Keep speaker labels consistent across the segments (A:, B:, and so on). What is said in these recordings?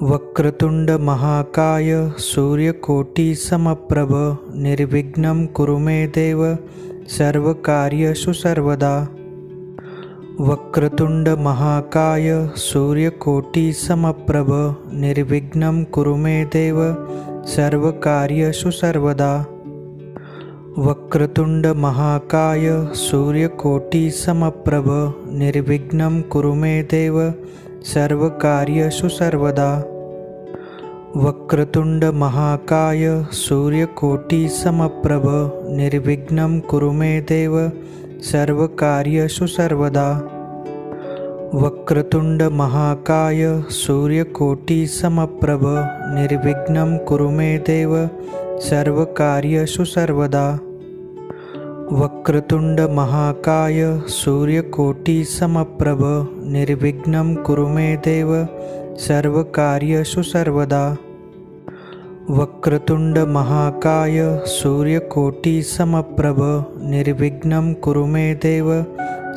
A: वक्रतुंड महाकाय सूर्यकोटि समप्रभ निर्विघ्नं कुरु मे देव सर्वकार्येषु सर्वदा। वक्रतुंड महाकाय सूर्यकोटि समप्रभ निर्विघ्नं कुरु मे देव सर्वकार्येषु सर्वदा। वक्रतुंड महाकाय सूर्यकोटि समप्रभ निर्विघ्नं कुरु मे देव सर्वकार्येषु सर्वदा। वक्रतुंड महाकाय सूर्यकोटि समप्रभ निर्विघ्नं कुरु मे देव सर्वकार्येषु सर्वदा। वक्रतुंड महाकाय सूर्यकोटि समप्रभ निर्विघ्नं कुरु मे देव सर्वकार्येषु सर्वदा। वक्रतुंड महाकाय सूर्यकोटि समप्रभ निर्विघ्नं कुरु मे देव सर्वकार्येषु सर्वदा। वक्रतुंड महाकाय सूर्यकोटि समप्रभ निर्विघ्नं कुरु मे देव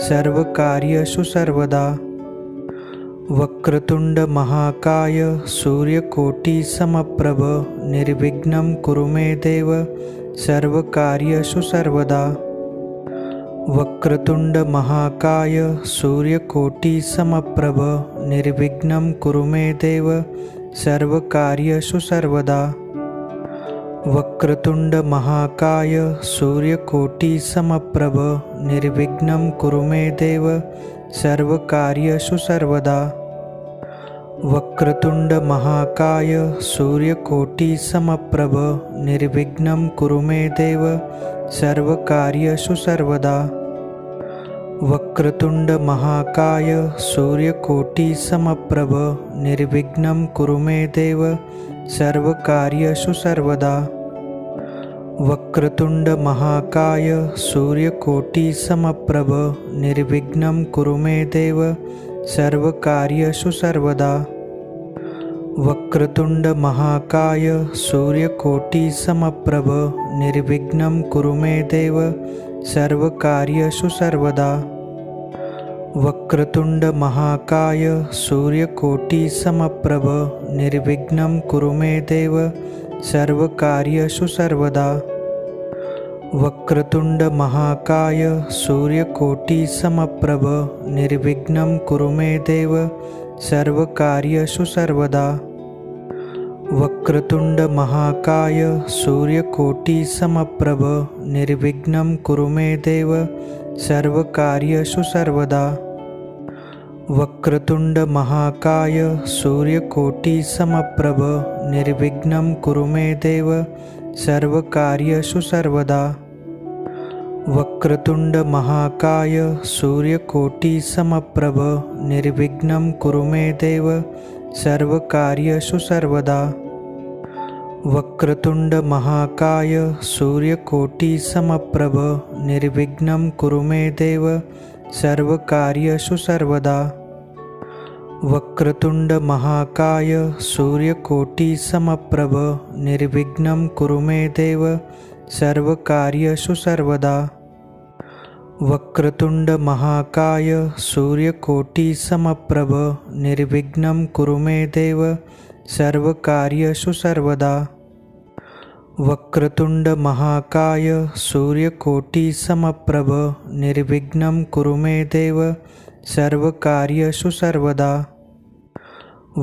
A: सर्वकार्येषु सर्वदा। वक्रतुंड महाकाय सूर्यकोटि समप्रभ निर्विघ्नं कुरु मे देव सर्वकार्येषु सर्वदा। वक्रतुंड महाकाय सूर्यकोटि समप्रभ निर्विघ्नं कुरु मे देव सर्वकार्येषु सर्वदा। वक्रतुंड महाकाय सूर्यकोटि समप्रभ निर्विघ्नं कुरु मे देव सर्वकार्येषु सर्वदा। वक्रतुंड महाकाय सूर्यकोटि समप्रभ निर्विघ्नं कुरु मे देव सर्वकार्येषु सर्वदा। वक्रतुंड महाकाय सूर्यकोटि समप्रभ निर्विघ्नं कुरु मे देव सर्वकार्येषु सर्वदा। वक्रतुंड महाकाय सूर्यकोटि समप्रभ निर्विघ्नं कुरु मे देव सर्वकार्येषु सर्वदा। वक्रतुंड महाकाय सूर्यकोटि समप्रभ निर्विघ्नं कुरु मे देव सर्वकार्येषु सर्वदा। वक्रतुंड महाकाय सूर्यकोटि समप्रभ निर्विघ्नं कुरु मे देव सर्वकार्येषु सर्वदा। वक्रतुंड महाकाय सूर्यकोटि समप्रभ निर्विघ्नं कुरु मे देव सर्वकार्येषु सर्वदा। वक्रतुंड महाकाय सूर्यकोटि समप्रभ निर्विघ्नं कुरु मे देव सर्वकार्येषु सर्वदा। वक्रतुंड महाकाय सूर्यकोटि समप्रभ निर्विघ्नं कुरु मे देव सर्वकार्येषु सर्वदा। वक्रतुंड महाकाय सूर्यकोटि समप्रभ निर्विघ्नं कुरु मे देव सर्वकार्येषु सर्वदा। वक्रतुंड महाकाय सूर्यकोटि समप्रभ निर्विघ्नं कुरु मे देव सर्वकार्येषु सर्वदा। वक्रतुंड महाकाय सूर्यकोटि समप्रभ निर्विघ्नं कुरु मे देव सर्वकार्येषु सर्वदा। वक्रतुंड महाकाय सूर्यकोटि समप्रभ निर्विघ्नं कुरु मे देव सर्वकार्येषु सर्वदा। वक्रतुंड महाकाय सूर्यकोटि समप्रभ निर्विघ्नं कुरु मे देव सर्वकार्येषु सर्वदा।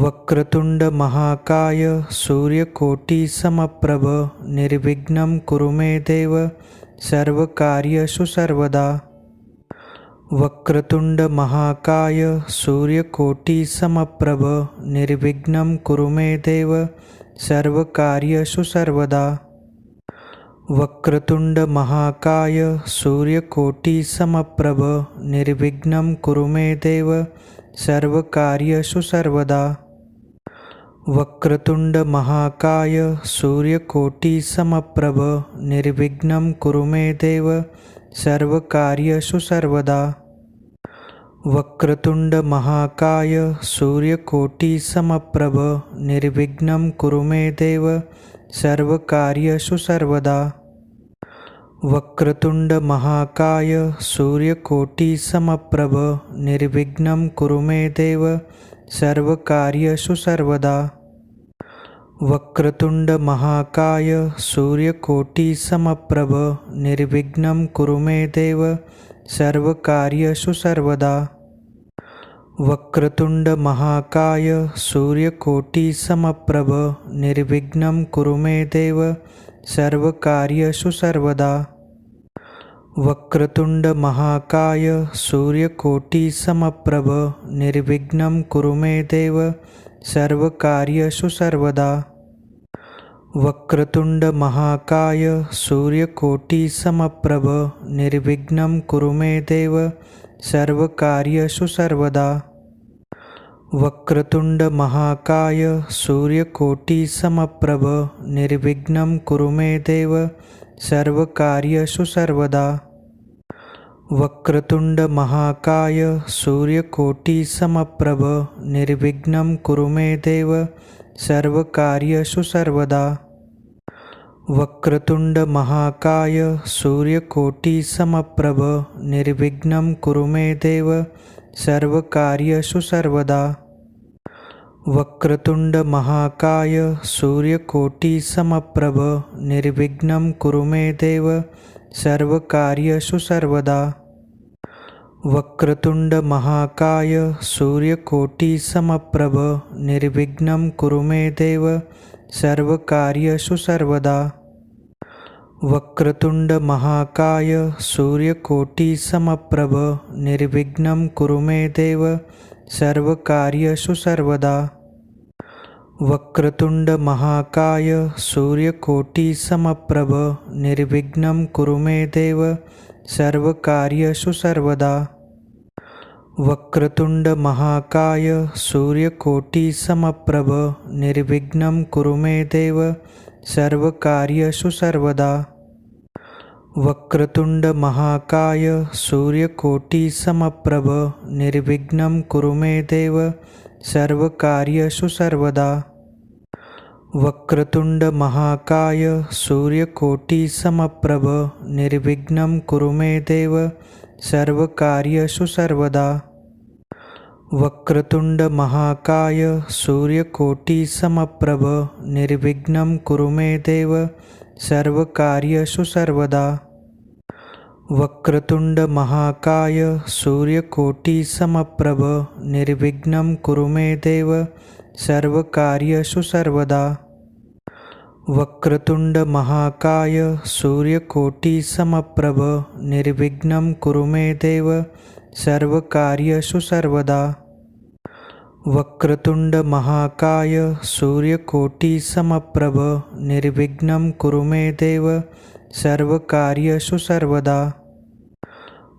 A: वक्रतुंड महाकाय सूर्यकोटि समप्रभ निर्विघ्नं कुरु मे देव सर्वकार्येषु सर्वदा। वक्रतुंड महाकाय सूर्यकोटि समप्रभ निर्विघ्नं कुरु मे देव सर्वकार्येषु सर्वदा। वक्रतुंड महाकाय सूर्यकोटि समप्रभ निर्विघ्नं कुरु मे देव सर्वकार्येषु सर्वदा। वक्रतुंड महाकाय सूर्यकोटि समप्रभ निर्विघ्नं कुरु मे देव सर्वकार्येषु सर्वदा। वक्रतुंड महाकाय सूर्यकोटि समप्रभ निर्विघ्नं कुरु मे देव सर्वकार्येषु सर्वदा। वक्रतुंड महाकाय सूर्यकोटि समप्रभ निर्विघ्नं कुरु मे देव सर्वकार्येषु सर्वदा। वक्रतुंड महाकाय सूर्यकोटि समप्रभ निर्विघ्नं कुरु मे देव सर्वकार्येषु सर्वदा। वक्रतुंड महाकाय सूर्यकोटि समप्रभ निर्विघ्नं कुरु मे देव सर्वकार्येषु सर्वदा। वक्रतुंड महाकाय सूर्यकोटि समप्रभ निर्विघ्नं कुरु मे देव सर्वकार्येषु सर्वदा। वक्रतुंड महाकाय सूर्यकोटि समप्रभ निर्विघ्नं कुरु मे देव सर्वकार्येषु सर्वदा। वक्रतुंड महाकाय सूर्यकोटि समप्रभ निर्विघ्नं कुरु मे देव सर्वकार्येषु सर्वदा। वक्रतुंड महाकाय सूर्यकोटि समप्रभ निर्विघ्नं कुरु मे देव सर्वकार्येषु सर्वदा। वक्रतुंड महाकाय सूर्यकोटि समप्रभ निर्विघ्नं कुरु मे देव सर्वकार्येषु सर्वदा। वक्रतुंड महाकाय सूर्यकोटि समप्रभ निर्विघ्नं कुरु मे देव सर्वकार्येषु सर्वदा। वक्रतुंड महाकाय सूर्यकोटि समप्रभ निर्विघ्नं कुरु मे देव सर्वकार्येषु सर्वदा। वक्रतुंड महाकाय सूर्यकोटि समप्रभ निर्विघ्नं कुरु मे देव सर्वकार्येषु सर्वदा। वक्रतुंड महाकाय सूर्यकोटि समप्रभ निर्विघ्नं कुरु मे देव सर्वकार्येषु सर्वदा। वक्रतुंड महाकाय सूर्यकोटि समप्रभ निर्विघ्नं कुरु मे देव सर्वकार्येषु सर्वदा। वक्रतुंड महाकाय सूर्यकोटि समप्रभ निर्विघ्नं कुरु मे देव सर्वकार्येषु सर्वदा। वक्रतुंड महाकाय सूर्यकोटि समप्रभ निर्विघ्नं कुरु मे देव सर्वकार्येषु सर्वदा। वक्रतुंड महाकाय सूर्यकोटि समप्रभ निर्विघ्नं कुरु मे देव सर्वकार्येषु सर्वदा। वक्रतुंड महाकाय सूर्यकोटि समप्रभ निर्विघ्नं कुरु मे देव सर्वकार्येषु सर्वदा। वक्रतुंड महाकाय सूर्यकोटि समप्रभ निर्विघ्नं कुरु मे देव सर्वकार्येषु सर्वदा। वक्रतुंड महाकाय सूर्यकोटि समप्रभ निर्विघ्नं कुरु मे देव सर्वकार्येषु सर्वदा।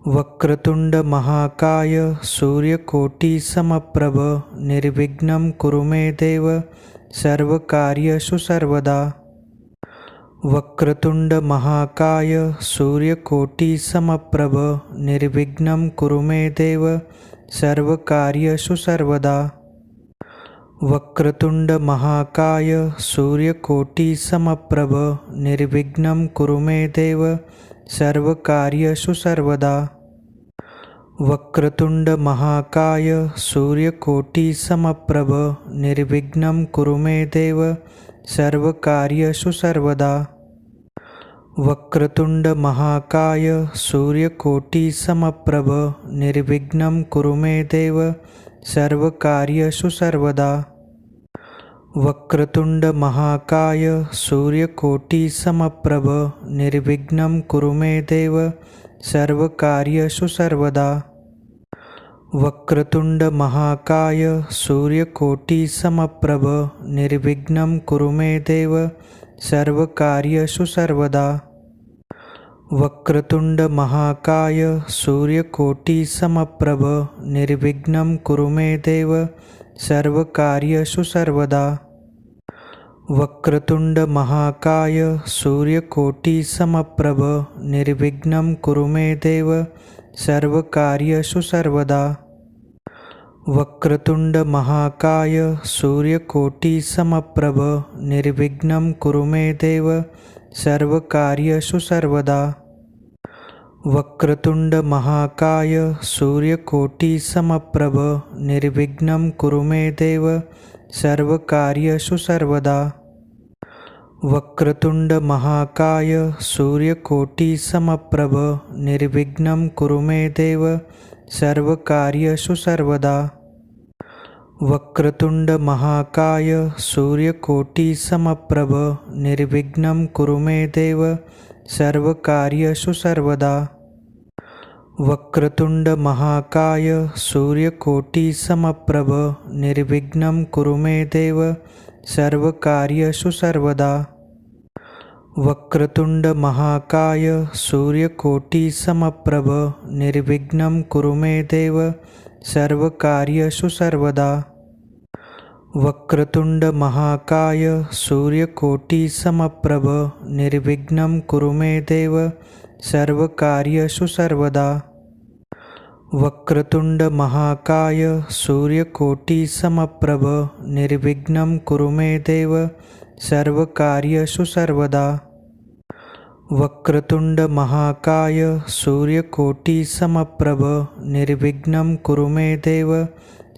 A: वक्रतुंड महाकाय सूर्यकोटि समप्रभ निर्विघ्नं कुरु मे देव सर्वकार्येषु सर्वदा। वक्रतुंड महाकाय सूर्यकोटि समप्रभ निर्विघ्नं कुरु मे देव सर्वकार्येषु सर्वदा। वक्रतुंड महाकाय सूर्यकोटि समप्रभ निर्विघ्नं कुरु मे देव सर्वकार्येषु सर्वदा। वक्रतुंड महाकाय सूर्यकोटि समप्रभ निर्विघ्नं कुरु मे देव सर्वकार्येषु सर्वदा। वक्रतुंड महाकाय सूर्यकोटि समप्रभ निर्विघ्नं कुरु मे देव सर्वकार्येषु सर्वदा। वक्रतुंड महाकाय सूर्यकोटि समप्रभ निर्विघ्नं कुरु मे देव सर्वकार्येषु सर्वदा। वक्रतुंड महाकाय सूर्यकोटि समप्रभ निर्विघ्नं कुरु मे देव सर्वकार्येषु सर्वदा। वक्रतुंड महाकाय सूर्यकोटि समप्रभ निर्विघ्नं कुरु मे देव सर्वकार्येषु सर्वदा। वक्रतुंड महाकाय सूर्यकोटि समप्रभ निर्विघ्नं कुरु मे देव सर्वकार्येषु सर्वदा। वक्रतुंड महाकाय सूर्यकोटि समप्रभ निर्विघ्नं कुरु मे देव सर्वकार्येषु सर्वदा। वक्रतुंड महाकाय सूर्यकोटि समप्रभ निर्विघ्नं कुरु मे देव सर्वकार्येषु सर्वदा। वक्रतुंड महाकाय सूर्यकोटि समप्रभ निर्विघ्नं कुरु मे देव सर्वकार्येषु सर्वदा। वक्रतुंड महाकाय सूर्यकोटि समप्रभ निर्विघ्नं कुरु मे देव सर्वकार्येषु सर्वदा। वक्रतुंड महाकाय सूर्यकोटि समप्रभ निर्विघ्नं कुरु मे देव सर्वकार्येषु सर्वदा। वक्रतुंड महाकाय सूर्यकोटि समप्रभ निर्विघ्नं कुरु मे देव सर्वकार्येषु सर्वदा। वक्रतुंड महाकाय सूर्यकोटि समप्रभ निर्विघ्नं कुरु मे देव सर्वकार्येषु सर्वदा। वक्रतुंड महाकाय सूर्यकोटि समप्रभ निर्विघ्नं कुरु मे देव सर्वकार्येषु सर्वदा। वक्रतुंड महाकाय सूर्यकोटि समप्रभ निर्विघ्नं कुरु मे देव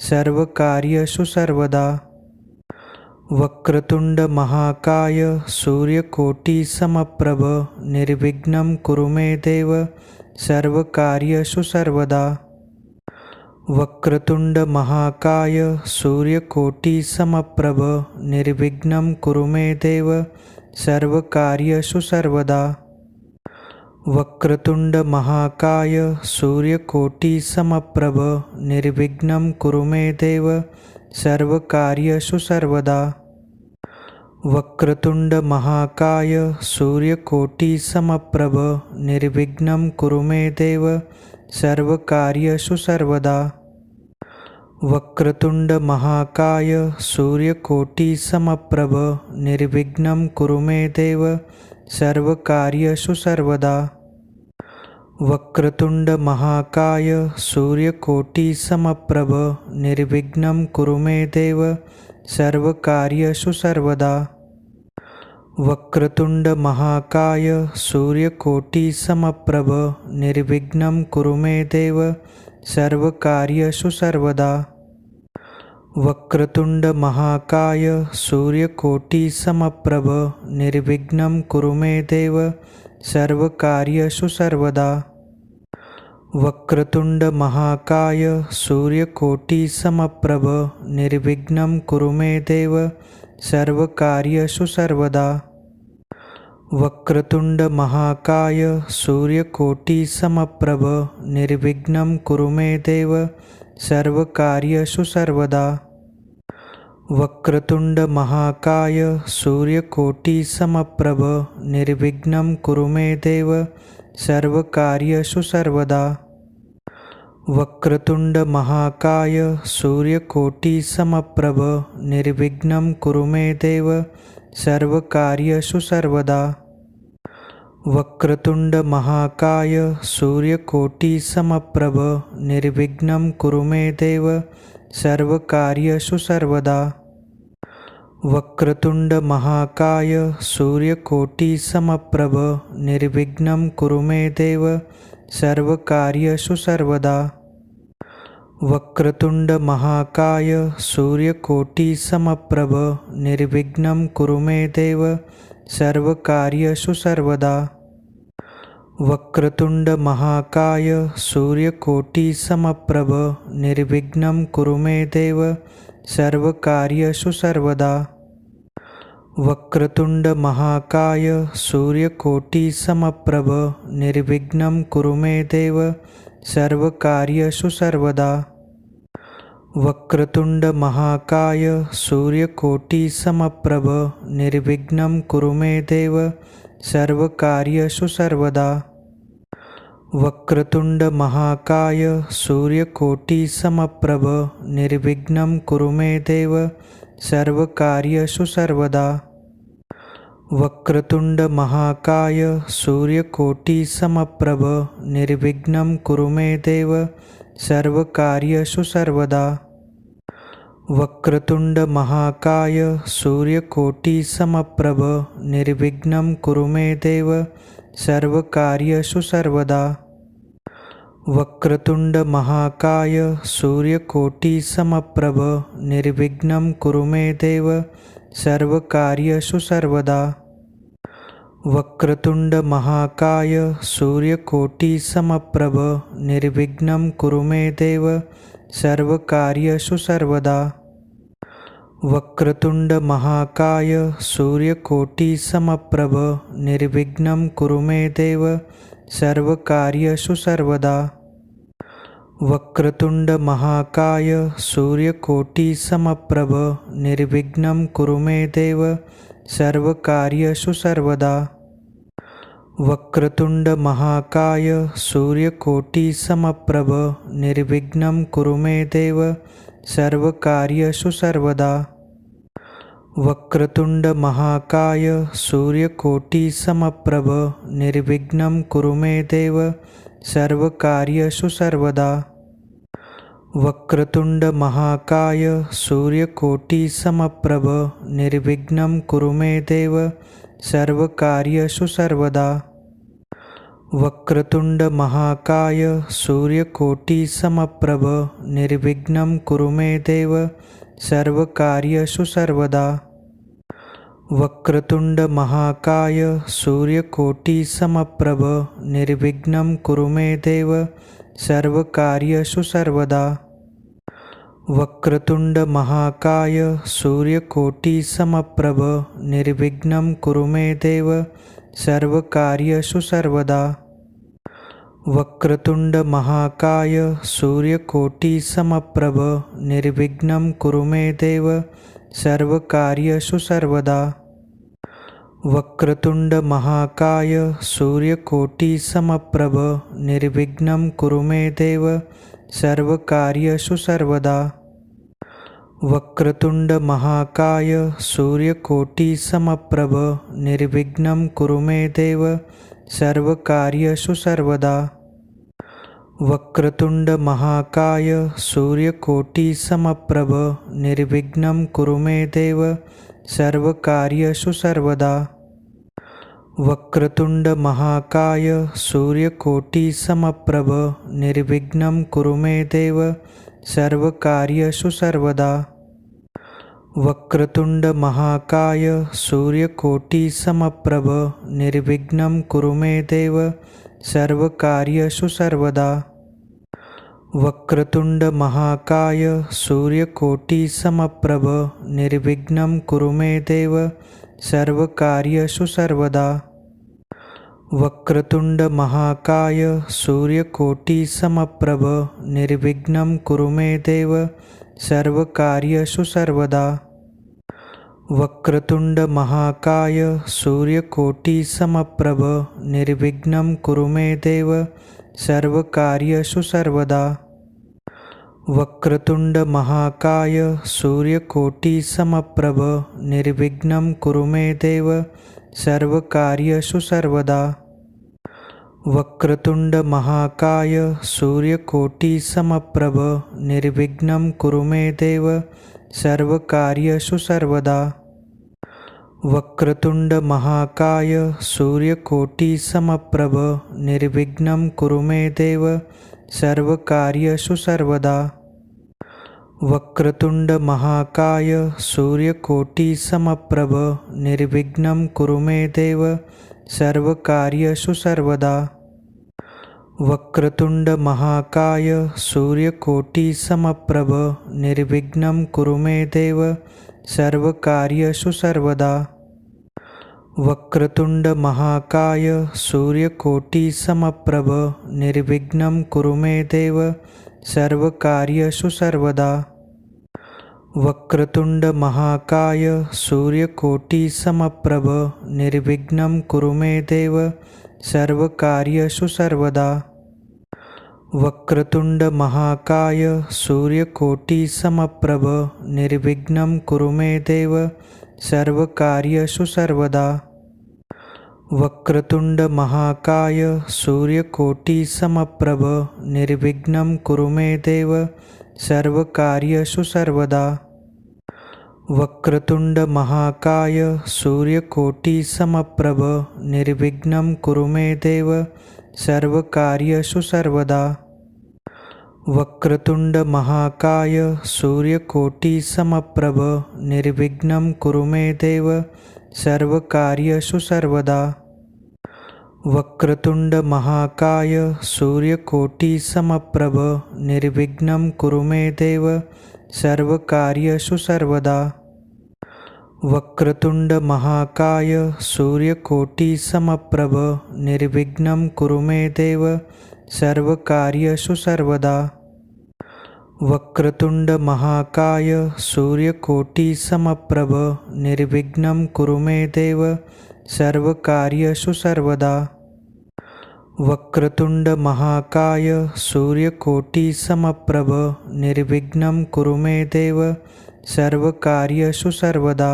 A: सर्वकार्येषु सर्वदा। वक्रतुंड महाकाय सूर्यकोटि समप्रभ निर्विघ्नं कुरु मे देव सर्वकार्येषु सर्वदा। वक्रतुंड महाकाय सूर्यकोटि समप्रभ निर्विघ्नं कुरु मे देव सर्वकार्येषु सर्वदा। वक्रतुंड महाकाय सूर्यकोटि समप्रभ निर्विघ्नं कुरु मे देव सर्वकार्येषु सर्वदा। वक्रतुंड महाकाय सूर्यकोटि समप्रभ निर्विघ्नं कुरु मे देव सर्वकार्येषु सर्वदा। वक्रतुंड महाकाय सूर्यकोटि समप्रभ निर्विघ्नं कुरु मे देव सर्वकार्येषु सर्वदा। वक्रतुंड महाकाय सूर्यकोटि समप्रभ निर्विघ्नं कुरु मे देव सर्वकार्येषु सर्वदा। वक्रतुंड महाकाय सूर्यकोटि समप्रभ निर्विघ्नं कुरु मे देव सर्वकार्येषु सर्वदा। वक्रतुंड महाकाय सूर्यकोटि समप्रभ निर्विघ्नं कुरु मे देव सर्वकार्येषु सर्वदा। वक्रतुंड महाकाय सूर्यकोटि समप्रभ निर्विघ्नं कुरु मे देव सर्वकार्येषु सर्वदा। वक्रतुंड महाकाय सूर्यकोटि समप्रभ निर्विघ्नं कुरु मे देव सर्वकार्येषु सर्वदा। वक्रतुंड महाकाय सूर्यकोटि समप्रभ निर्विघ्नं कुरु मे देव सर्वकार्येषु सर्वदा। वक्रतुंड महाकाय सूर्यकोटि समप्रभ निर्विघ्नं कुरु मे देव सर्वकार्येषु सर्वदा। वक्रतुंड महाकाय सूर्यकोटि समप्रभ निर्विघ्नं कुरु मे देव सर्वकार्येषु सर्वदा। वक्रतुंड महाकाय सूर्यकोटि समप्रभ निर्विघ्नं कुरु मे देव सर्वकार्येषु सर्वदा। वक्रतुंड महाकाय सूर्यकोटि समप्रभ निर्विघ्नं कुरु मे देव सर्वकार्येषु सर्वदा। वक्रतुंड महाकाय सूर्यकोटि समप्रभ निर्विघ्नं कुरु मे देव सर्वकार्येषु सर्वदा। वक्रतुंड महाकाय सूर्यकोटि समप्रभ निर्विघ्नं कुरु मे देव सर्वकार्येषु सर्वदा। वक्रतुंड महाकाय सूर्यकोटि समप्रभ निर्विघ्नं कुरु मे देव सर्वकार्येषु सर्वदा। वक्रतुंड महाकाय सूर्यकोटि समप्रभ निर्विघ्नं कुरु मे देव सर्वकार्येषु सर्वदा। वक्रतुंड महाकाय सूर्यकोटि समप्रभ निर्विघ्नं कुरु मे देव सर्वकार्येषु सर्वदा। वक्रतुंड महाकाय सूर्यकोटि समप्रभ निर्विघ्नं कुरु मे देव सर्वकार्येषु सर्वदा। वक्रतुंड महाकाय सूर्यकोटि समप्रभ निर्विघ्नं कुरु मे देव सर्वकार्येषु सर्वदा। वक्रतुंड महाकाय सूर्यकोटि समप्रभ निर्विघ्नं कुरु मे देव सर्वकार्येषु सर्वदा। वक्रतुंड महाकाय सूर्यकोटि समप्रभ निर्विघ्नं कुरु मे देव सर्वकार्येषु सर्वदा। वक्रतुंड महाकाय सूर्यकोटि समप्रभ निर्विघ्नं कुरु मे देव सर्वकार्येषु सर्वदा। वक्रतुंड महाकाय सूर्यकोटि समप्रभ निर्विघ्नं कुरु मे देव सर्वकार्येषु सर्वदा। वक्रतुंड महाकाय सूर्यकोटि समप्रभ निर्विघ्नं कुरु मे देव सर्वकार्येषु सर्वदा। वक्रतुंड महाकाय सूर्यकोटि समप्रभ निर्विघ्नं कुरु मे देव सर्वकार्येषु सर्वदा। वक्रतुंड महाकाय सूर्यकोटि समप्रभ निर्विघ्नं कुरु मे देव सर्वकार्येषु सर्वदा। वक्रतुंड महाकाय सूर्यकोटि समप्रभ निर्विघ्नं कुरु मे देव सर्वकार्येषु सर्वदा। वक्रतुंड महाकाय सूर्यकोटि समप्रभ निर्विघ्नं कुरु मे देव सर्वकार्येषु सर्वदा। वक्रतुंड महाकाय सूर्यकोटि समप्रभ निर्विघ्नं कुरु मे देव सर्वकार्येषु सर्वदा। वक्रतुंड महाकाय सूर्यकोटि समप्रभ निर्विघ्नं कुरु मे देव सर्वकार्येषु सर्वदा। वक्रतुंड महाकाय सूर्यकोटि समप्रभ निर्विघ्नं कुरु मे देव सर्वकार्येषु सर्वदा। वक्रतुंड महाकाय सूर्यकोटि समप्रभ निर्विघ्नं कुरु मे देव सर्वकार्येषु सर्वदा। वक्रतुंड महाकाय सूर्यकोटि समप्रभ निर्विघ्नं कुरु मे देव सर्वकार्येषु सर्वदा। वक्रतुंड महाकाय सूर्यकोटि समप्रभ निर्विघ्नं कुरु मे देव सर्वकार्येषु सर्वदा। वक्रतुंड महाकाय सूर्यकोटि समप्रभ निर्विघ्नं कुरु मे देव सर्वकार्येषु सर्वदा। वक्रतुंड महाकाय सूर्यकोटि समप्रभ निर्विघ्नं कुरु मे देव सर्वकार्येषु सर्वदा। वक्रतुंड महाकाय सूर्यकोटि समप्रभ निर्विघ्नं कुरु मे देव सर्वकार्येषु सर्वदा। वक्रतुंड महाकाय सूर्यकोटि समप्रभ निर्विघ्नं कुरु मे देव सर्वकार्येषु सर्वदा। वक्रतुंड महाकाय सूर्यकोटि समप्रभ निर्विघ्नं कुरु मे देव सर्वकार्येषु सर्वदा। वक्रतुंड महाकाय सूर्यकोटि समप्रभ निर्विघ्नं कुरु मे देव सर्वकार्येषु सर्वदा। वक्रतुंड महाकाय सूर्यकोटि समप्रभ निर्विघ्नं कुरु मे देव सर्वकार्येषु सर्वदा। वक्रतुंड महाकाय सूर्यकोटि समप्रभ निर्विघ्नं कुरु मे देव सर्वकार्येषु सर्वदा। वक्रतुंड महाकाय सूर्यकोटि समप्रभ निर्विघ्नं कुरु मे देव सर्वकार्येषु सर्वदा। वक्रतुंड महाकाय सूर्यकोटि समप्रभ निर्विघ्नं कुरु मे देव सर्वकार्येषु सर्वदा। वक्रतुंड महाकाय सूर्यकोटि समप्रभ निर्विघ्नं कुरु मे देव सर्वकार्येषु सर्वदा। वक्रतुंड महाकाय सूर्यकोटि समप्रभ निर्विघ्नं कुरु मे देव सर्वकार्येषु सर्वदा। वक्रतुंड महाकाय सूर्यकोटि समप्रभ निर्विघ्नं कुरु मे देव सर्वकार्येषु सर्वदा। वक्रतुंड महाकाय सूर्यकोटि समप्रभ निर्विघ्नं कुरु मे देव सर्वकार्येषु सर्वदा। वक्रतुंड महाकाय सूर्यकोटि समप्रभ निर्विघ्नं कुरु मे देव सर्वकार्येषु सर्वदा। वक्रतुंड महाकाय सूर्यकोटि समप्रभ निर्विघ्नं कुरु मे देव सर्वकार्येषु सर्वदा। वक्रतुंड महाकाय सूर्यकोटि समप्रभ निर्विघ्नं कुरु मे देव सर्वकार्येषु सर्वदा। वक्रतुंड महाकाय सूर्यकोटि समप्रभ निर्विघ्नं कुरु मे देव सर्वकार्येषु सर्वदा।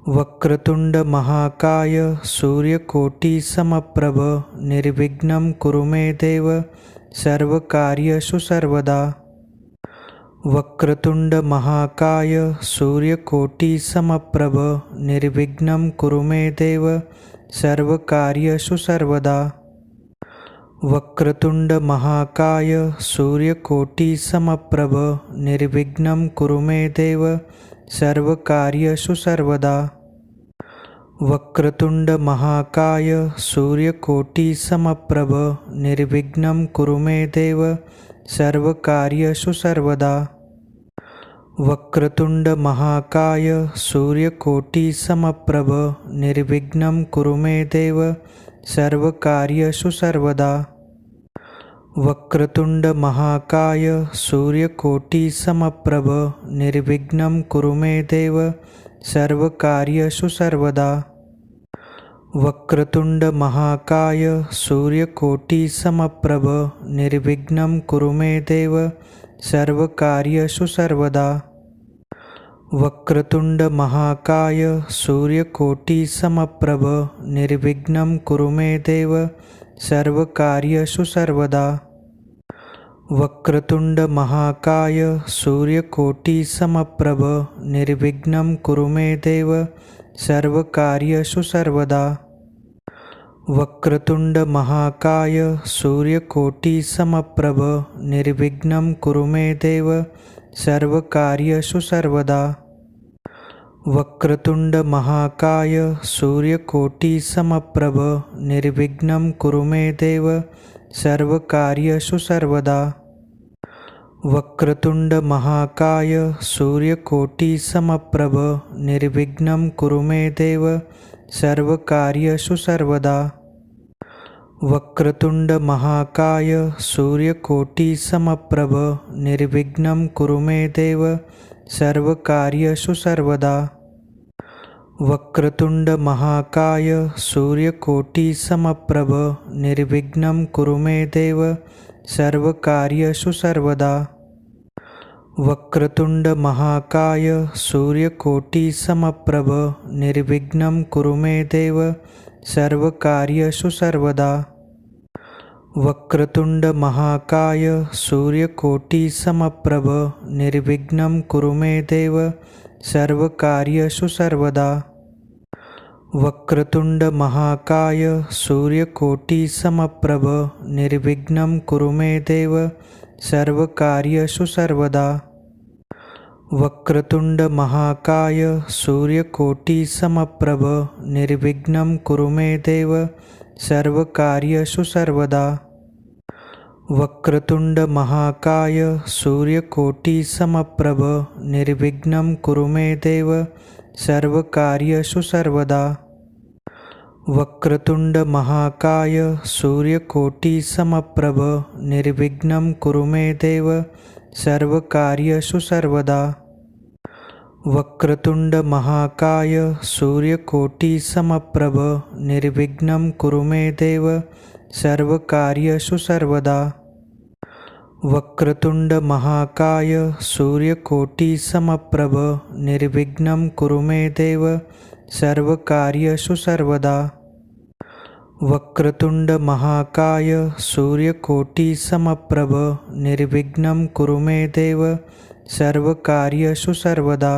A: वक्रतुंड महाकाय सूर्यकोटि समप्रभ निर्विघ्नं कुरु मे देव सर्वकार्येषु सर्वदा। वक्रतुंड महाकाय सूर्यकोटि समप्रभ निर्विघ्नं कुरु मे देव सर्वकार्येषु सर्वदा। वक्रतुंड महाकाय सूर्यकोटि समप्रभ निर्विघ्नं कुरु मे देव सर्वकार्येषु सर्वदा। वक्रतुंड महाकाय सूर्यकोटि समप्रभ निर्विघ्नं कुरु मे देव सर्वकार्येषु सर्वदा। वक्रतुंड महाकाय सूर्यकोटि समप्रभ निर्विघ्नं कुरु मे देव सर्वकार्येषु सर्वदा। वक्रतुंड महाकाय सूर्यकोटि समप्रभ निर्विघ्नं कुरु मे देव सर्वकार्येषु सर्वदा। वक्रतुंड महाकाय सूर्यकोटि समप्रभ निर्विघ्नं कुरु मे देव सर्वकार्येषु सर्वदा। वक्रतुंड महाकाय सूर्यकोटि समप्रभ निर्विघ्नं कुरु मे देव सर्वकार्येषु सर्वदा। वक्रतुंड महाकाय सूर्यकोटि समप्रभ निर्विघ्नं कुरु मे देव सर्वकार्येषु सर्वदा। वक्रतुंड महाकाय सूर्यकोटि समप्रभ निर्विघ्नं कुरु मे देव सर्वकार्येषु सर्वदा। वक्रतुंड महाकाय सूर्यकोटि समप्रभ निर्विघ्नं कुरु मे देव सर्वकार्येषु सर्वदा। वक्रतुंड महाकाय सूर्यकोटि समप्रभ निर्विघ्नं कुरु मे देव सर्वकार्येषु सर्वदा। वक्रतुंड महाकाय सूर्यकोटि समप्रभ निर्विघ्नं कुरु मे देव सर्वकार्येषु सर्वदा। वक्रतुंड महाकाय सूर्यकोटि समप्रभ निर्विघ्नं कुरु मे देव सर्वकार्येषु सर्वदा। वक्रतुंड महाकाय सूर्यकोटि समप्रभ निर्विघ्नं कुरु मे देव सर्वकार्येषु सर्वदा। वक्रतुंड महाकाय सूर्यकोटि समप्रभ निर्विघ्नं कुरु मे देव सर्वकार्येषु सर्वदा। वक्रतुंड महाकाय सूर्यकोटि समप्रभ निर्विघ्नं कुरु मे देव सर्वकार्येषु सर्वदा। वक्रतुंड महाकाय सूर्यकोटि समप्रभ निर्विघ्नं कुरु मे देव सर्वकार्येषु सर्वदा। वक्रतुंड महाकाय सूर्यकोटि समप्रभ निर्विघ्नं कुरु मे देव सर्वकार्येषु सर्वदा। वक्रतुंड महाकाय सूर्यकोटि समप्रभ निर्विघ्नं कुरु मे देव सर्वकार्येषु सर्वदा। वक्रतुंड महाकाय सूर्यकोटि समप्रभ निर्विघ्नं कुरु मे देव सर्वकार्येषु सर्वदा। वक्रतुंड महाकाय सूर्यकोटि समप्रभ निर्विघ्नं कुरु मे देव सर्वकार्येषु सर्वदा। वक्रतुंड महाकाय सूर्यकोटि समप्रभ निर्विघ्नं कुरु मे देव सर्वकार्येषु सर्वदा।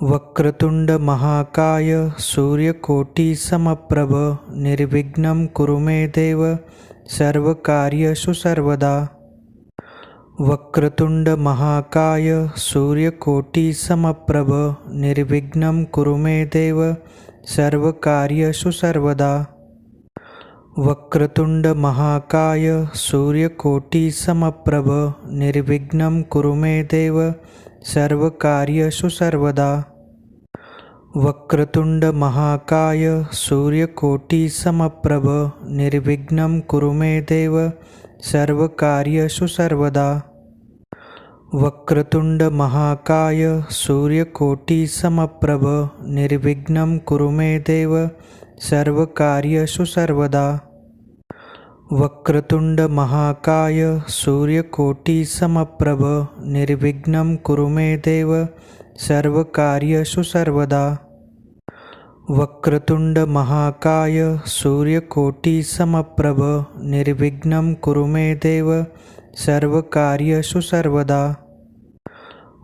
A: वक्रतुंड महाकाय सूर्यकोटि समप्रभ निर्विघ्नं कुरु मे देव सर्वकार्येषु सर्वदा। वक्रतुंड महाकाय सूर्यकोटि समप्रभ निर्विघ्नं कुरु मे देव सर्वकार्येषु सर्वदा। वक्रतुंड महाकाय सूर्यकोटि समप्रभ निर्विघ्नं कुरु मे देव सर्वकार्येषु सर्वदा। वक्रतुंड महाकाय सूर्यकोटि समप्रभ निर्विघ्नं कुरु मे देव सर्वकार्येषु सर्वदा। वक्रतुंड महाकाय सूर्यकोटि समप्रभ निर्विघ्नं कुरु मे देव सर्वकार्येषु सर्वदा। वक्रतुंड महाकाय सूर्यकोटि समप्रभ निर्विघ्नं कुरु मे देव सर्वकार्येषु सर्वदा। वक्रतुंड महाकाय सूर्यकोटि समप्रभ निर्विघ्नं कुरु मे देव सर्वकार्येषु सर्वदा।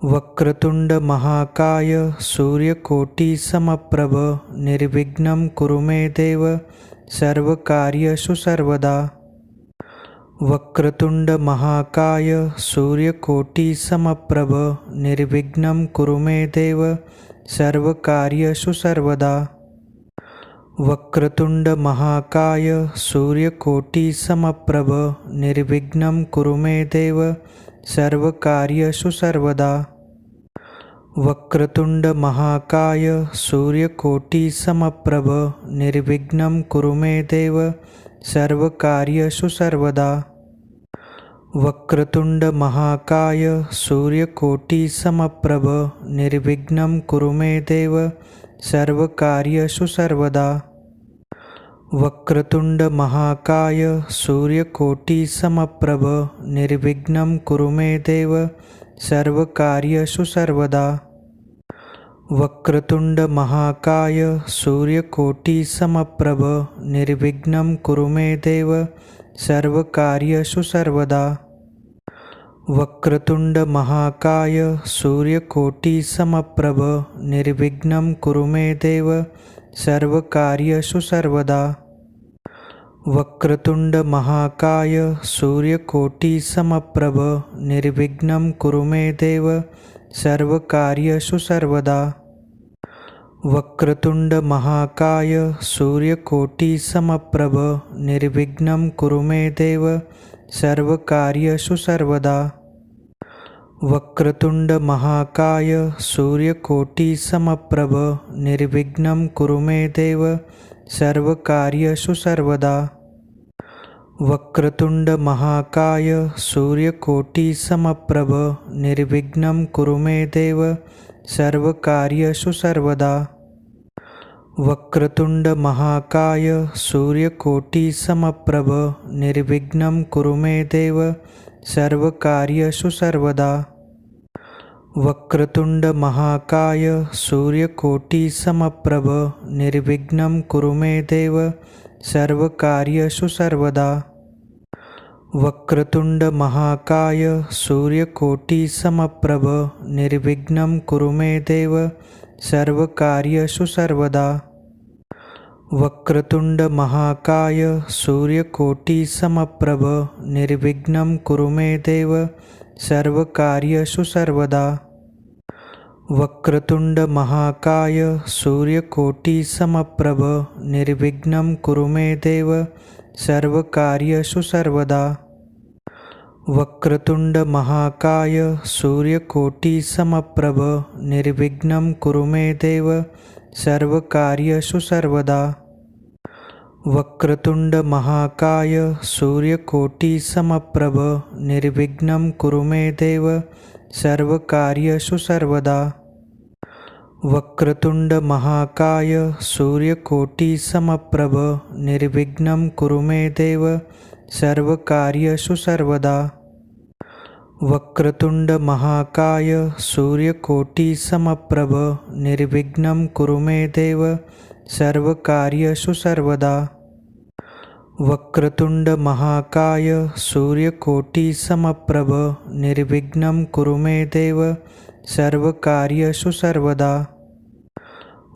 A: वक्रतुंड महाकाय सूर्यकोटि समप्रभ निर्विघ्नं कुरु मे देव सर्वकार्येषु सर्वदा। वक्रतुंड महाकाय सूर्यकोटि समप्रभ निर्विघ्नं कुरु मे देव सर्वकार्येषु सर्वदा। वक्रतुंड महाकाय सूर्यकोटि समप्रभ निर्विघ्नं कुरु मे देव सर्वकार्येषु सर्वदा। वक्रतुंड महाकाय सूर्यकोटि समप्रभ निर्विघ्नं कुरु मे देव सर्वकार्येषु सर्वदा। वक्रतुंड महाकाय सूर्यकोटि समप्रभ निर्विघ्नं कुरु मे देव सर्वकार्येषु सर्वदा। वक्रतुंड महाकाय सूर्यकोटि समप्रभ निर्विघ्नं कुरु मे देव सर्वकार्येषु सर्वदा। वक्रतुंड महाकाय सूर्यकोटि समप्रभ निर्विघ्नं कुरु मे देव सर्वकार्येषु सर्वदा। वक्रतुंड महाकाय सूर्यकोटि समप्रभ निर्विघ्नं कुरु मे देव सर्वकार्येषु सर्वदा। वक्रतुंड महाकाय सूर्यकोटि समप्रभ निर्विघ्नं कुरु मे देव सर्वकार्येषु सर्वदा। वक्रतुंड महाकाय सूर्यकोटि समप्रभ निर्विघ्नं कुरु मे देव सर्वकार्येषु सर्वदा। वक्रतुंड महाकाय सूर्यकोटि समप्रभ निर्विघ्नं कुरु मे देव सर्वकार्येषु सर्वदा। वक्रतुंड महाकाय सूर्यकोटि समप्रभ निर्विघ्नं कुरु मे देव सर्वकार्येषु सर्वदा। वक्रतुंड महाकाय सूर्यकोटि समप्रभ निर्विघ्नं कुरु मे देव सर्वकार्येषु सर्वदा। वक्रतुंड महाकाय सूर्यकोटि समप्रभ निर्विघ्नं कुरु मे देव सर्वकार्येषु सर्वदा। वक्रतुंड महाकाय सूर्यकोटि समप्रभ निर्विघ्नं कुरु मे देव सर्वकार्येषु सर्वदा। वक्रतुंड महाकाय सूर्यकोटि समप्रभ निर्विघ्नं कुरु मे देव सर्वकार्येषु सर्वदा। वक्रतुंड महाकाय सूर्यकोटि समप्रभ निर्विघ्नं कुरु मे देव सर्वकार्येषु सर्वदा। वक्रतुंड महाकाय सूर्यकोटि समप्रभ निर्विघ्नं कुरु मे देव सर्वकार्येषु सर्वदा। वक्रतुंड महाकाय सूर्यकोटि समप्रभ निर्विघ्नं कुरु मे देव सर्वकार्येषु सर्वदा। वक्रतुंड महाकाय सूर्यकोटि समप्रभ निर्विघ्नं कुरु मे देव सर्वकार्येषु सर्वदा। वक्रतुंड महाकाय सूर्यकोटि समप्रभ निर्विघ्नं कुरु मे देव सर्वकार्येषु सर्वदा। वक्रतुंड महाकाय सूर्यकोटि समप्रभ निर्विघ्नं कुरु मे देव सर्वकार्येषु सर्वदा।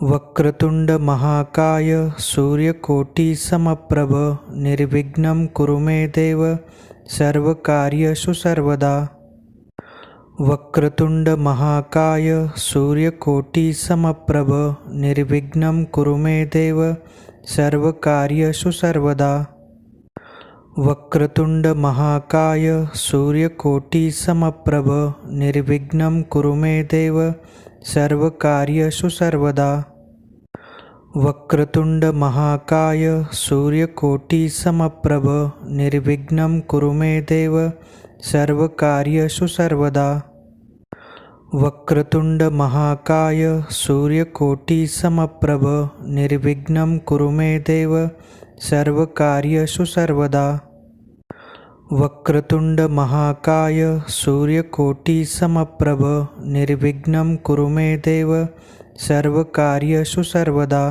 A: वक्रतुंड महाकाय सूर्यकोटि समप्रभ निर्विघ्नं कुरु मे देव सर्वकार्येषु सर्वदा। वक्रतुंड महाकाय सूर्यकोटि समप्रभ निर्विघ्नं कुरु मे देव सर्वकार्येषु सर्वदा। वक्रतुंड महाकाय सूर्यकोटि समप्रभ निर्विघ्नं कुरु मे देव सर्वकार्येषु सर्वदा। वक्रतुंड महाकाय सूर्यकोटि समप्रभ निर्विघ्नं कुरु मे देव सर्वकार्येषु सर्वदा। वक्रतुंड महाकाय सूर्यकोटि समप्रभ निर्विघ्नं कुरु मे देव सर्वकार्येषु सर्वदा। वक्रतुंड महाकाय सूर्यकोटि समप्रभ निर्विघ्नं कुरु मे देव सर्वकार्येषु सर्वदा।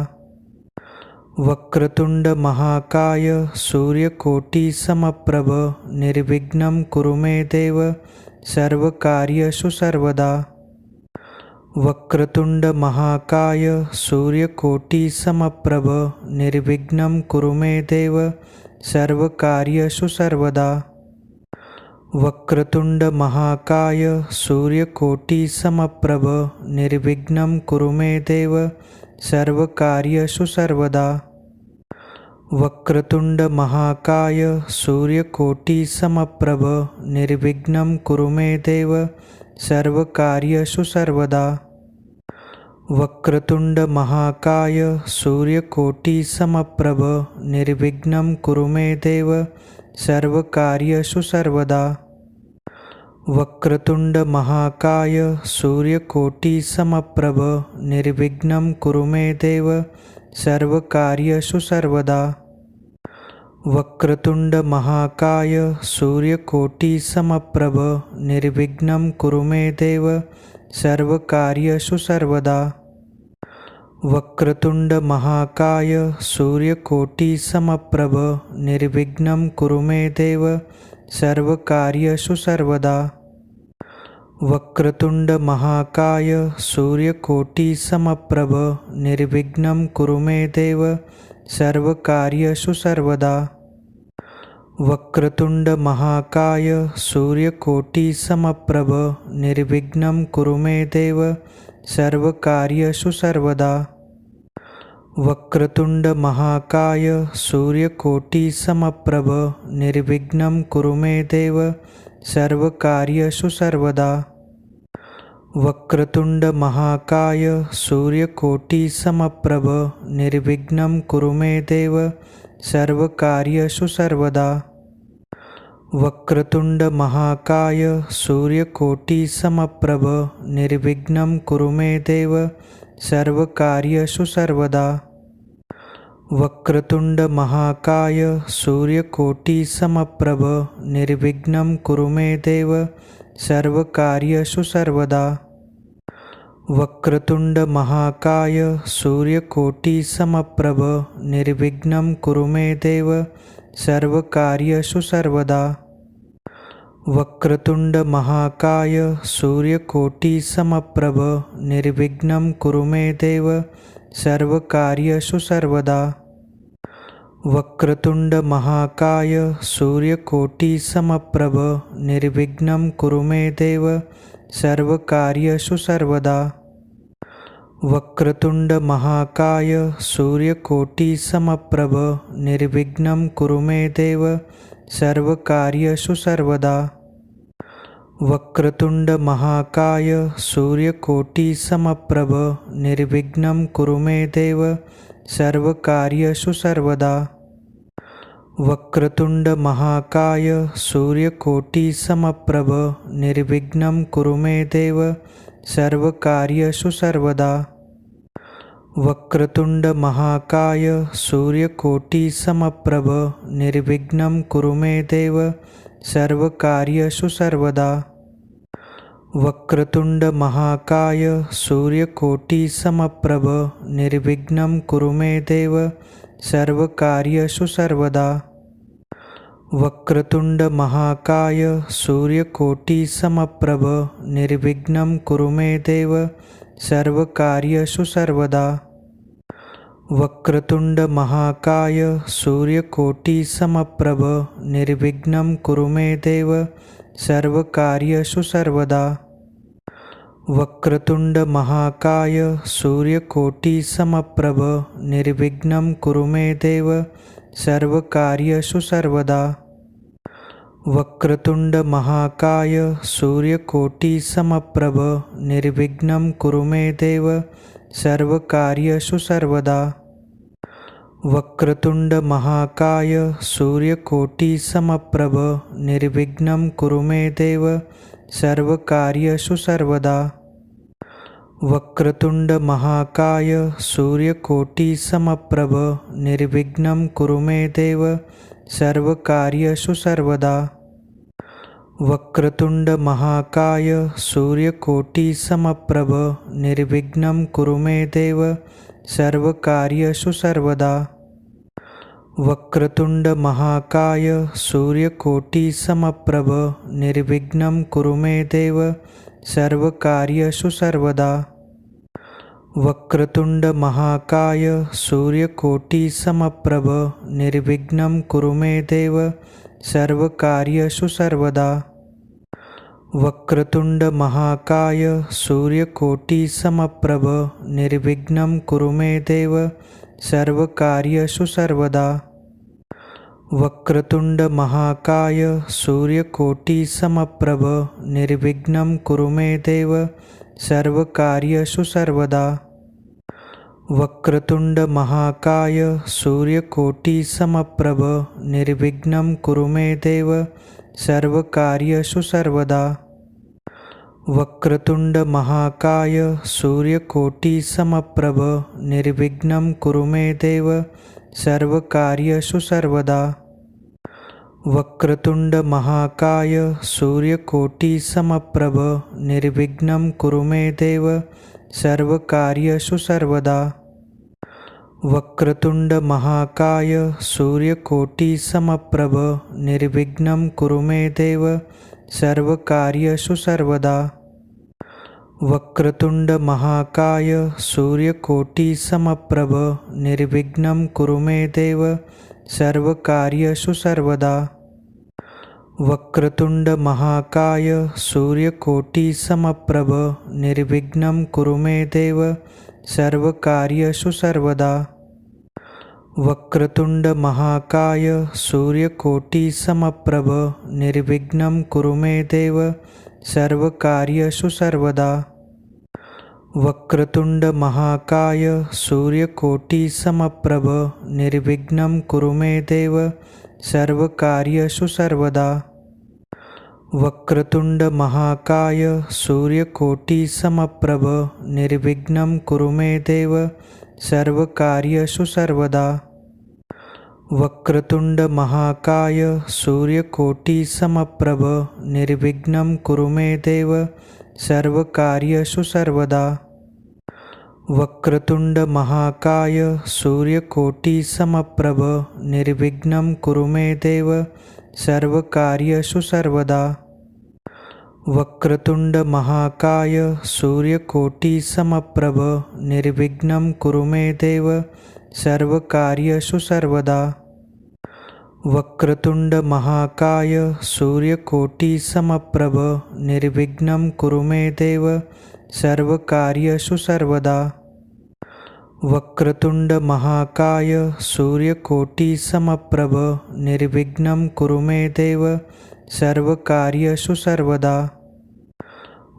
A: वक्रतुंड महाकाय सूर्यकोटि समप्रभ निर्विघ्नं कुरु मे देव सर्वकार्येषु सर्वदा। वक्रतुंड महाकाय सूर्यकोटि समप्रभ निर्विघ्नं कुरु मे देव सर्वकार्येषु सर्वदा। वक्रतुंड महाकाय सूर्यकोटि समप्रभ निर्विघ्नं कुरु मे देव सर्वकार्येषु सर्वदा। वक्रतुंड महाकाय सूर्यकोटि समप्रभ निर्विघ्नं कुरु मे देव सर्वकार्येषु सर्वदा। वक्रतुंड महाकाय सूर्यकोटि समप्रभ निर्विघ्नं कुरु मे देव सर्वकार्येषु सर्वदा। वक्रतुंड महाकाय सूर्यकोटि समप्रभ निर्विघ्नं कुरु मे देव सर्वकार्येषु सर्वदा। वक्रतुंड महाकाय सूर्यकोटि समप्रभ निर्विघ्नं कुरु मे देव सर्वकार्येषु सर्वदा। वक्रतुंड महाकाय सूर्यकोटि समप्रभ निर्विघ्नं कुरु मे देव सर्वकार्येषु सर्वदा। वक्रतुंड महाकाय सूर्यकोटि समप्रभ निर्विघ्नं कुरु मे देव सर्वकार्येषु सर्वदा। वक्रतुंड महाकाय सूर्यकोटि समप्रभ निर्विघ्नं कुरु मे देव सर्वकार्येषु सर्वदा। वक्रतुंड महाकाय सूर्यकोटि समप्रभ निर्विघ्नं कुरु मे देव सर्वकार्येषु सर्वदा। वक्रतुंड महाकाय सूर्यकोटि समप्रभ निर्विघ्नं कुरु मे देव सर्वकार्येषु सर्वदा। वक्रतुंड महाकाय सूर्यकोटि समप्रभ निर्विघ्नं कुरु मे देव सर्वकार्येषु सर्वदा। वक्रतुंड महाकाय सूर्यकोटि समप्रभ निर्विघ्नं कुरु मे देव सर्वकार्येषु सर्वदा। वक्रतुंड महाकाय सूर्यकोटि समप्रभ निर्विघ्नं कुरु मे देव सर्वकार्येषु सर्वदा। वक्रतुंड महाकाय सूर्यकोटि समप्रभ निर्विघ्नं कुरु मे देव सर्वकार्येषु सर्वदा। वक्रतुंड महाकाय सूर्यकोटि समप्रभ निर्विघ्नं कुरु मे देव सर्वकार्येषु सर्वदा। वक्रतुंड महाकाय सूर्यकोटि समप्रभ निर्विघ्नं कुरु मे देव सर्वकार्येषु सर्वदा। वक्रतुंड महाकाय सूर्यकोटि समप्रभ निर्विघ्नं कुरु मे देव सर्वकार्येषु सर्वदा। वक्रतुंड महाकाय सूर्यकोटि समप्रभ निर्विघ्नं कुरु मे देव सर्वकार्येषु सर्वदा। वक्रतुंड महाकाय सूर्यकोटि समप्रभ निर्विघ्नं कुरु मे देव सर्वकार्येषु सर्वदा। वक्रतुंड महाकाय सूर्यकोटि समप्रभ निर्विघ्नं कुरु मे देव सर्वकार्येषु सर्वदा। वक्रतुंड महाकाय सूर्यकोटि समप्रभ निर्विघ्नं कुरु मे देव सर्वकार्येषु सर्वदा। वक्रतुंड महाकाय सूर्यकोटि समप्रभ निर्विघ्नं कुरु मे देव सर्वकार्येषु सर्वदा। वक्रतुंड महाकाय सूर्यकोटि समप्रभ निर्विघ्नं कुरु मे देव सर्वकार्येषु सर्वदा। वक्रतुंड महाकाय सूर्यकोटि समप्रभ निर्विघ्नं कुरु मे देव सर्वकार्येषु सर्वदा। वक्रतुंड महाकाय सूर्यकोटि समप्रभ निर्विघ्नं कुरु मे देव सर्वकार्येषु सर्वदा। वक्रतुंड महाकाय सूर्यकोटि समप्रभ निर्विघ्नं कुरु मे देव सर्वकार्येषु सर्वदा। वक्रतुंड महाकाय सूर्यकोटि समप्रभ निर्विघ्नं कुरु मे देव सर्वकार्येषु सर्वदा। वक्रतुंड महाकाय सूर्यकोटि समप्रभ निर्विघ्नं कुरु मे देव सर्वकार्येषु सर्वदा। वक्रतुंड महाकाय सूर्यकोटि समप्रभ निर्विघ्नं कुरु मे देव सर्वकार्येषु सर्वदा। वक्रतुंड महाकाय सूर्यकोटि समप्रभ निर्विघ्नं कुरु मे देव सर्वकार्येषु सर्वदा। वक्रतुंड महाकाय सूर्यकोटि समप्रभ निर्विघ्नं कुरु मे देव सर्वकार्येषु सर्वदा। वक्रतुंड महाकाय सूर्यकोटि समप्रभ निर्विघ्नं कुरु मे देव सर्वकार्येषु सर्वदा। वक्रतुंड महाकाय सूर्यकोटि समप्रभ निर्विघ्नं कुरु मे देव सर्वकार्येषु सर्वदा। वक्रतुंड महाकाय सूर्यकोटि समप्रभ निर्विघ्नं कुरु मे देव सर्वकार्येषु सर्वदा। वक्रतुंड महाकाय सूर्यकोटि समप्रभ निर्विघ्नं कुरु मे देव सर्वकार्येषु सर्वदा। वक्रतुंड महाकाय सूर्यकोटि समप्रभ निर्विघ्नं कुरु मे देव सर्वकार्येषु सर्वदा। वक्रतुंड महाकाय सूर्यकोटि समप्रभ निर्विघ्नं कुरु मे देव सर्वकार्येषु सर्वदा। वक्रतुंड महाकाय सूर्यकोटि समप्रभ निर्विघ्नं कुरु मे देव सर्वकार्येषु सर्वदा। वक्रतुंड महाकाय सूर्यकोटि समप्रभ निर्विघ्नं कुरु मे देव सर्वकार्येषु सर्वदा। वक्रतुंड महाकाय सूर्यकोटि समप्रभ निर्विघ्नं कुरु मे देव सर्वकार्येषु सर्वदा। वक्रतुंड महाकाय सूर्यकोटि समप्रभ निर्विघ्नं कुरु मे देव सर्वकार्येषु सर्वदा। वक्रतुंड महाकाय सूर्यकोटि समप्रभ निर्विघ्नं कुरु मे देव सर्वकार्येषु सर्वदा। वक्रतुंड महाकाय सूर्यकोटि समप्रभ निर्विघ्नं कुरु मे देव सर्वकार्येषु सर्वदा। वक्रतुंड महाकाय सूर्यकोटि समप्रभ निर्विघ्नं कुरु मे देव सर्वकार्येषु सर्वदा। वक्रतुंड महाकाय सूर्यकोटि समप्रभ निर्विघ्नं कुरु मे देव सर्वकार्येषु सर्वदा।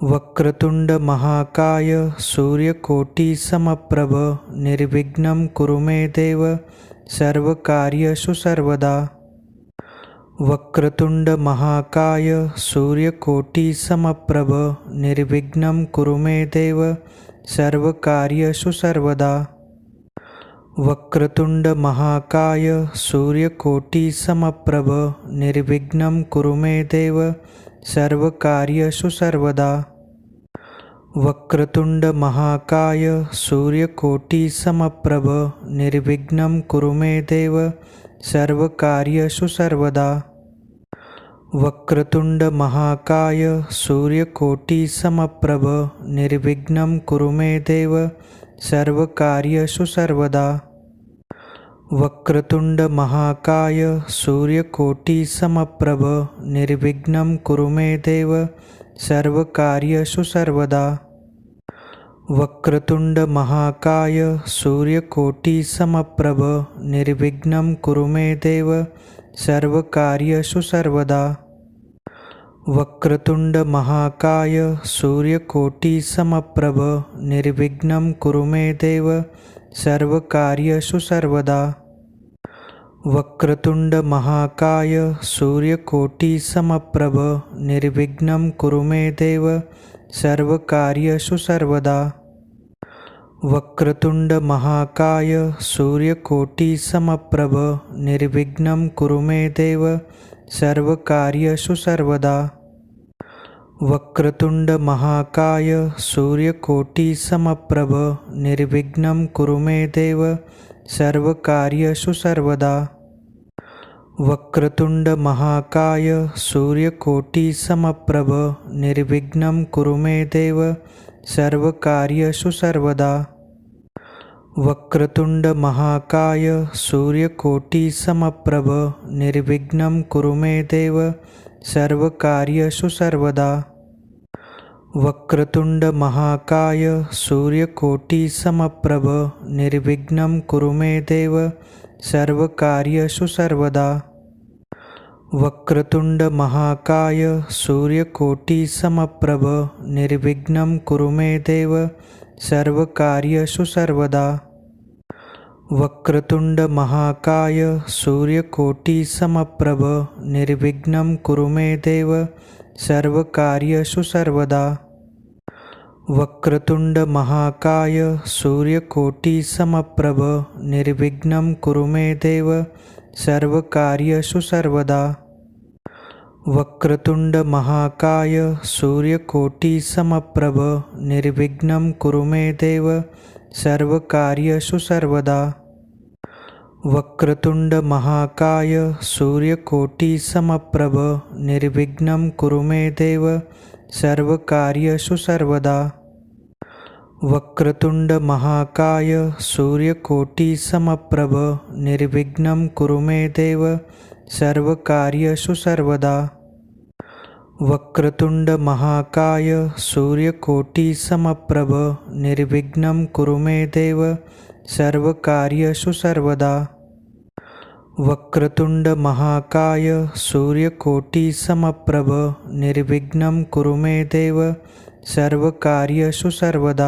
A: वक्रतुंड महाकाय सूर्यकोटि समप्रभ निर्विघ्नं कुरु मे देव सर्वकार्येषु सर्वदा। वक्रतुंड महाकाय सूर्यकोटि समप्रभ निर्विघ्नं कुरु मे देव सर्वकार्येषु सर्वदा। वक्रतुंड महाकाय सूर्यकोटि समप्रभ निर्विघ्नं कुरु मे देव सर्वकार्येषु सर्वदा। वक्रतुंड महाकाय सूर्यकोटि समप्रभ निर्विघ्नं कुरु मे देव सर्वकार्येषु सर्वदा। वक्रतुंड महाकाय सूर्यकोटि समप्रभ निर्विघ्नं कुरु मे देव सर्वकार्येषु सर्वदा। वक्रतुंड महाकाय सूर्यकोटि समप्रभ निर्विघ्नं कुरु मे देव सर्वकार्येषु सर्वदा। वक्रतुंड महाकाय सूर्यकोटि समप्रभ निर्विघ्नं कुरु मे देव सर्वकार्येषु सर्वदा। वक्रतुंड महाकाय सूर्यकोटि समप्रभ निर्विघ्नं कुरु मे देव सर्वकार्येषु सर्वदा। वक्रतुंड महाकाय सूर्यकोटि समप्रभ निर्विघ्नं कुरु मे देव सर्वकार्येषु सर्वदा। वक्रतुंड महाकाय सूर्यकोटि समप्रभ निर्विघ्नं कुरु मे देव सर्वकार्येषु सर्वदा। वक्रतुंड महाकाय सूर्यकोटि समप्रभ निर्विघ्नं कुरु मे देव सर्वकार्येषु सर्वदा। वक्रतुंड महाकाय सूर्यकोटि समप्रभ निर्विघ्नं कुरु मे देव सर्वकार्येषु सर्वदा। वक्रतुंड महाकाय सूर्यकोटि समप्रभ निर्विघ्नं कुरु मे देव सर्वकार्येषु सर्वदा। वक्रतुंड महाकाय सूर्यकोटि समप्रभ निर्विघ्नं कुरु मे देव सर्वकार्येषु सर्वदा। वक्रतुंड महाकाय सूर्यकोटि समप्रभ निर्विघ्नं कुरु मे देव सर्वकार्येषु सर्वदा। वक्रतुंड महाकाय सूर्यकोटि समप्रभ निर्विघ्नं कुरु मे देव सर्वकार्येषु सर्वदा। वक्रतुंड महाकाय सूर्यकोटि समप्रभ निर्विघ्नं कुरु मे देव सर्वकार्येषु सर्वदा। वक्रतुंड महाकाय सूर्यकोटि समप्रभ निर्विघ्नं कुरु मे देव सर्वकार्येषु सर्वदा। वक्रतुंड महाकाय सूर्यकोटि समप्रभ निर्विघ्नं कुरु मे देव सर्वकार्येषु सर्वदा। वक्रतुंड महाकाय सूर्यकोटि समप्रभ निर्विघ्नं कुरु मे देव सर्वकार्येषु सर्वदा। वक्रतुंड महाकाय सूर्यकोटि समप्रभ निर्विघ्नं कुरु मे देव सर्वकार्येषु सर्वदा। वक्रतुंड महाकाय सूर्यकोटि समप्रभ निर्विघ्नं कुरु मे देव सर्वकार्येषु सर्वदा।